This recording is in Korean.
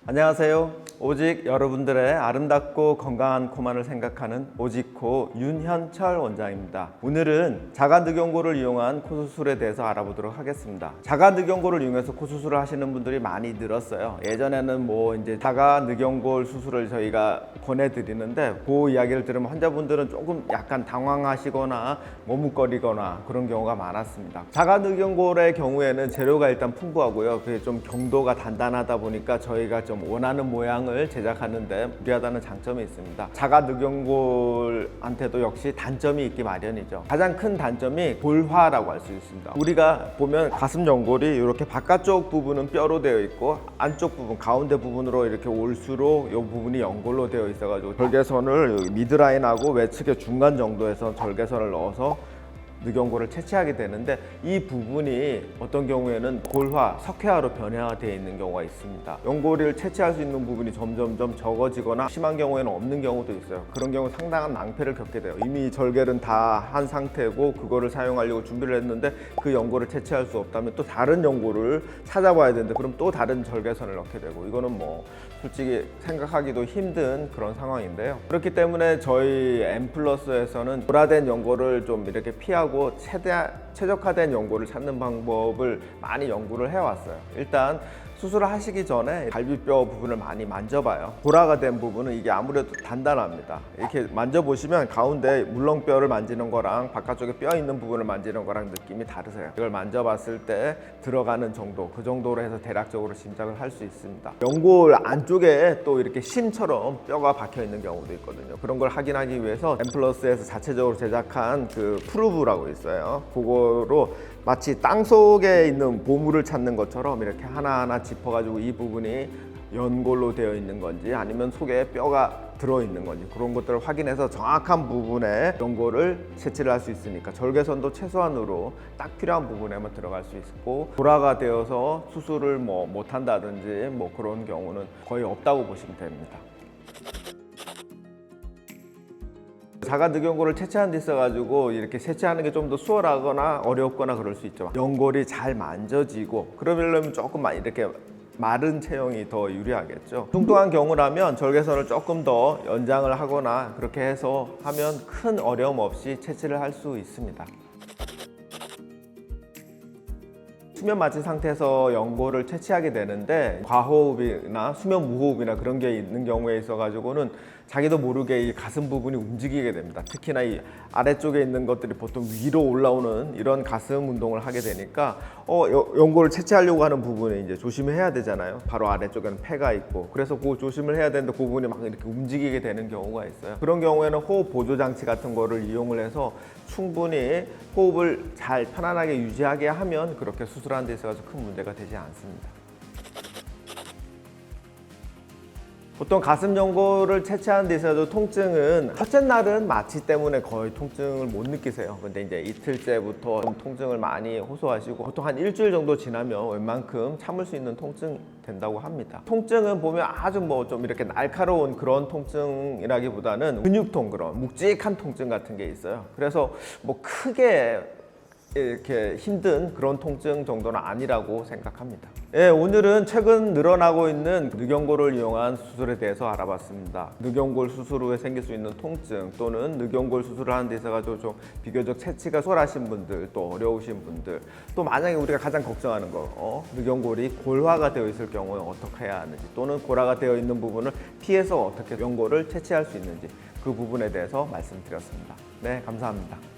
안녕하세요. 오직 여러분들의 아름답고 건강한 코만을 생각하는 오직코 윤현철 원장입니다. 오늘은 자가늑연고를 이용한 코수술에 대해서 알아보도록 하겠습니다. 자가늑연고를 이용해서 코수술을 하시는 분들이 많이 늘었어요. 예전에는 이제 자가늑연골 수술을 저희가 권해드리는데 그 이야기를 들으면 환자분들은 조금 약간 당황하시거나 머뭇거리거나 그런 경우가 많았습니다. 자가늑연골의 경우에는 재료가 일단 풍부하고요. 그게 좀 경도가 단단하다 보니까 저희가 좀 원하는 모양을 제작하는데 무리하다는 장점이 있습니다. 자가늑연골한테도 역시 단점이 있기 마련이죠. 가장 큰 단점이 골화라고 할 수 있습니다. 우리가 보면 가슴 연골이 이렇게 바깥쪽 부분은 뼈로 되어 있고 안쪽 부분, 가운데 부분으로 이렇게 올수록 이 부분이 연골로 되어 있어가지고 절개선을 여기 미드라인하고 외측의 중간 정도에서 절개선을 넣어서 늑연골을 채취하게 되는데 이 부분이 어떤 경우에는 골화, 석회화로 변화되어 있는 경우가 있습니다. 연골을 채취할 수 있는 부분이 점점점 적어지거나 심한 경우에는 없는 경우도 있어요. 그런 경우 상당한 낭패를 겪게 돼요. 이미 절개는 다 한 상태고 그거를 사용하려고 준비를 했는데 그 연골을 채취할 수 없다면 또 다른 연골을 찾아봐야 되는데 그럼 또 다른 절개선을 넣게 되고 이거는 솔직히 생각하기도 힘든 그런 상황인데요. 그렇기 때문에 저희 M+에서는 골화된 연골을 좀 이렇게 피하고 최적화된 연골을 찾는 방법을 많이 연구를 해왔어요. 일단 수술을 하시기 전에 갈비뼈 부분을 많이 만져봐요. 골화가 된 부분은 이게 아무래도 단단합니다. 이렇게 만져보시면 가운데 물렁뼈를 만지는 거랑 바깥쪽에 뼈 있는 부분을 만지는 거랑 느낌이 다르세요. 이걸 만져봤을 때 들어가는 정도, 그 정도로 해서 대략적으로 짐작을 할 수 있습니다. 연골 안쪽에 또 이렇게 심처럼 뼈가 박혀 있는 경우도 있거든요. 그런 걸 확인하기 위해서 M+에서 자체적으로 제작한 그 프루브라고 있어요. 그거로 마치 땅 속에 있는 보물을 찾는 것처럼 이렇게 하나하나 짚어가지고 이 부분이 연골로 되어 있는 건지 아니면 속에 뼈가 들어있는 건지 그런 것들을 확인해서 정확한 부분에 연골을 채취를 할 수 있으니까 절개선도 최소한으로 딱 필요한 부분에만 들어갈 수 있고 골화가 되어서 수술을 못한다든지 그런 경우는 거의 없다고 보시면 됩니다. 자가늑연골을 채취하는 데 있어가지고 이렇게 채취하는 게 좀 더 수월하거나 어렵거나 그럴 수 있죠. 연골이 잘 만져지고 그러려면 조금 이렇게 마른 체형이 더 유리하겠죠. 뚱뚱한 경우라면 절개선을 조금 더 연장을 하거나 그렇게 해서 하면 큰 어려움 없이 채취를 할 수 있습니다. 수면 마취 상태에서 연골을 채취하게 되는데 과호흡이나 수면 무호흡이나 그런 게 있는 경우에 있어 가지고는 자기도 모르게 이 가슴 부분이 움직이게 됩니다. 특히나 이 아래쪽에 있는 것들이 보통 위로 올라오는 이런 가슴 운동을 하게 되니까 연골을 채취하려고 하는 부분에 이제 조심해야 되잖아요. 바로 아래쪽에는 폐가 있고 그래서 그 조심을 해야 되는데 그 부분이 막 이렇게 움직이게 되는 경우가 있어요. 그런 경우에는 호흡 보조 장치 같은 거를 이용을 해서 충분히 호흡을 잘 편안하게 유지하게 하면 그렇게 수술하는 데 있어서 큰 문제가 되지 않습니다. 보통 가슴 연골을 채취하는 데 있어서 통증은 첫째 날은 마취 때문에 거의 통증을 못 느끼세요. 근데 이제 이틀째부터 좀 통증을 많이 호소하시고 보통 한 일주일 정도 지나면 웬만큼 참을 수 있는 통증 된다고 합니다. 통증은 보면 아주 좀 이렇게 날카로운 그런 통증이라기보다는 근육통, 그런 묵직한 통증 같은 게 있어요. 그래서 크게 이렇게 힘든 그런 통증 정도는 아니라고 생각합니다. 오늘은 최근 늘어나고 있는 늑연골을 이용한 수술에 대해서 알아봤습니다. 늑연골 수술 후에 생길 수 있는 통증 또는 늑연골 수술을 하는 데 있어서 좀 비교적 채취가 수월하신 분들, 또 어려우신 분들, 또 만약에 우리가 가장 걱정하는 거 늑연골이 골화가 되어 있을 경우에 어떻게 해야 하는지, 또는 골화가 되어 있는 부분을 피해서 어떻게 연골을 채취할 수 있는지 그 부분에 대해서 말씀드렸습니다. 네, 감사합니다.